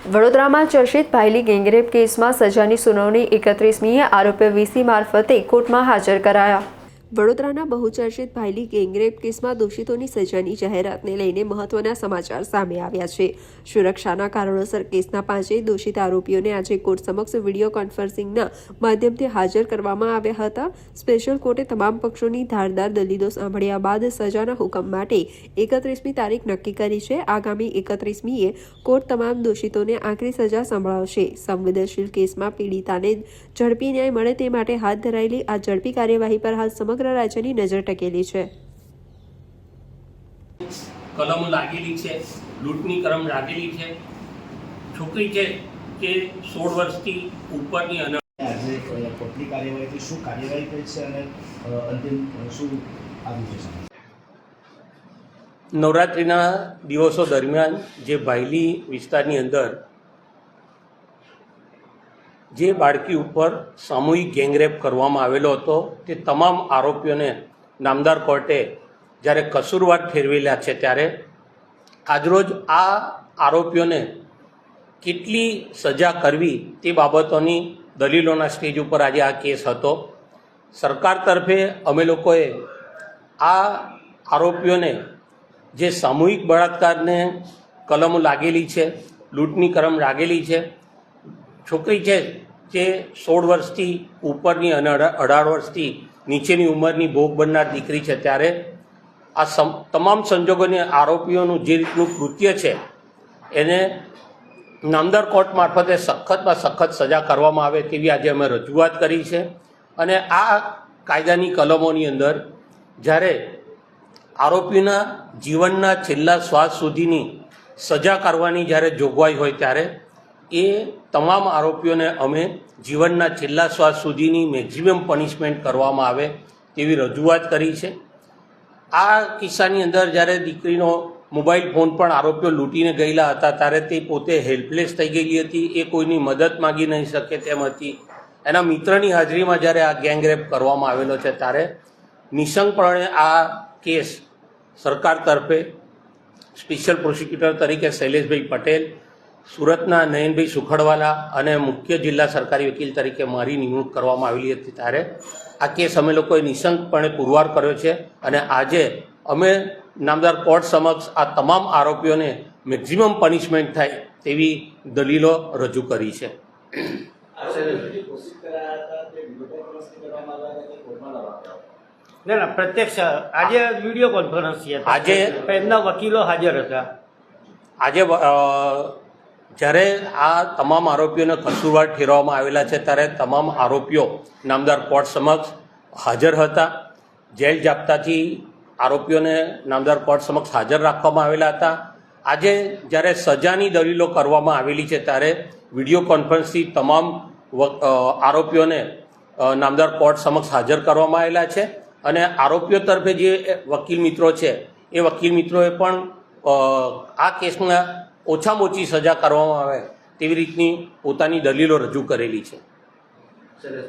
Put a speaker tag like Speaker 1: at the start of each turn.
Speaker 1: વડોદરામાં ચર્ચિત ભાયલી ગેંગરેપ કેસમાં સજાની સુનાવણી 31મીએ આરોપી વીસી મારફતે કોર્ટમાં હાજર કરાયા। વડોદરાના બહુચર્ચિત ભાયલી ગેંગરેપ કેસમાં દોષિતોની સજાની જાહેરાતને લઈને મહત્વના સમાચાર સામે આવ્યા છે। સુરક્ષાના કારણોસર કેસના 5 દોષિત આરોપીઓને આજે કોર્ટ સમક્ષ વિડીયો કોન્ફરન્સિંગના માધ્યમથી હાજર કરવામાં આવ્યા હતા। સ્પેશિયલ કોર્ટે તમામ પક્ષોની ધારદાર દલીલો સાંભળ્યા બાદ સજાના હુકમ માટે 31મી તારીખ નક્કી કરી છે। આગામી 31મીએ કોર્ટ તમામ દોષિતોને આખરી સજા સંભળાવશે। સંવેદનશીલ કેસમાં પીડિતાને ઝડપી ન્યાય મળે તે માટે હાથ ધરાયેલી આ ઝડપી કાર્યવાહી પર હાલ સમગ્ર રાજ્યની નજર ટકેલી છે।
Speaker 2: કલમો લાગેલી છે, લૂંટની કલમ લાગેલી છે, છોકરી છે કે 16 વર્ષથી ઉપરની અને
Speaker 3: આજે કોર્ટની કાર્યવાહીથી શું કાર્યવાહી થઈ છે અને અંતિમ શું આવ્યું છે?
Speaker 2: નવરાત્રિના દિવસો દરમિયાન જે ભાયલી વિસ્તારની અંદર જે બાળકી ઉપર સામૂહિક ગેંગરેપ કરવામાં આવેલો હતો તે તમામ આરોપીઓને નામદાર કોર્ટે જ્યારે કસૂરવાર ઠેરવેલા છે ત્યારે આજરોજ આ આરોપીઓને કેટલી સજા કરવી તે બાબતોની દલીલોના સ્ટેજ ઉપર આજે આ કેસ હતો। સરકાર તરફે અમે લોકોએ આ આરોપીઓને જે સામૂહિક બળાત્કારને કલમો લાગેલી છે, લૂંટની કલમ લાગેલી છે, છોકરી છે જે 16 વર્ષથી ઉપરની અને 18 વર્ષથી નીચેની ઉંમરની ભોગ બનનાર દીકરી છે ત્યારે આ તમામ સંજોગોને આરોપીઓનું જે રીતનું કૃત્ય છે એને નામદાર કોર્ટ મારફતે સખતમાં સખત સજા કરવામાં આવે તેવી આજે અમે રજૂઆત કરી છે। અને આ કાયદાની કલમોની અંદર જ્યારે આરોપીના જીવનના છેલ્લા શ્વાસ સુધીની સજા કરવાની જ્યારે જોગવાઈ હોય ત્યારે એ તમામ આરોપીઓને અમે જીવનના છેલ્લા શ્વાસ સુધીની મેક્સિમમ પનિશમેન્ટ કરવામાં આવે તેવી રજૂઆત કરી છે। આ કિસ્સાની અંદર જ્યારે દીકરીનો મોબાઈલ ફોન પણ આરોપીઓ લૂંટીને ગયેલા હતા ત્યારે તે પોતે હેલ્પલેસ થઈ ગયેલી હતી, એ કોઈની મદદ માગી નહીં શકે તેમ હતી। એના મિત્રની હાજરીમાં જ્યારે આ ગેંગરેપ કરવામાં આવેલો છે ત્યારે નિઃશંકપણે આ કેસ સરકાર તરફે સ્પેશિયલ પ્રોસિક્યુટર તરીકે શૈલેષભાઈ પટેલ, સુરતના નયનભાઈ સુખડવાલા અને મુખ્ય જિલ્લા સરકારી વકીલ તરીકે મારી નિમણૂક કરવામાં આવેલી હતી ત્યારે આ કેસ અમે લોકોએ નિઃશંકપણે પુરવાર કર્યો છે અને આજે અમે નામદાર કોર્ટ સમક્ષ આ તમામ આરોપીઓને મેક્સિમમ પનિશમેન્ટ થાય તેવી દલીલો રજૂ કરી છે।
Speaker 4: ના પ્રત્યક્ષ આજે વિડીયો કોન્ફરન્સ છે, આજે એમના વકીલો હાજર હતા।
Speaker 2: આજે જ્યારે આ તમામ આરોપીઓને કસૂરવાર ઠેરવવામાં આવેલા છે ત્યારે તમામ આરોપીઓ નામદાર કોર્ટ સમક્ષ હાજર હતા। જેલ જાપ્તાથી આરોપીઓને નામદાર કોર્ટ સમક્ષ હાજર રાખવામાં આવેલા હતા। આજે જ્યારે સજાની દલીલો કરવામાં આવેલી છે ત્યારે વિડીયો કોન્ફરન્સથી તમામ આરોપીઓને નામદાર કોર્ટ સમક્ષ હાજર કરવામાં આવેલા છે અને આરોપીઓ તરફે જે વકીલ મિત્રો છે એ વકીલ મિત્રોએ પણ આ કેસમાં ઓછામાં ઓછી સજા કરવામાં આવે તેવી રીતની પોતાની દલીલો રજૂ કરેલી છે।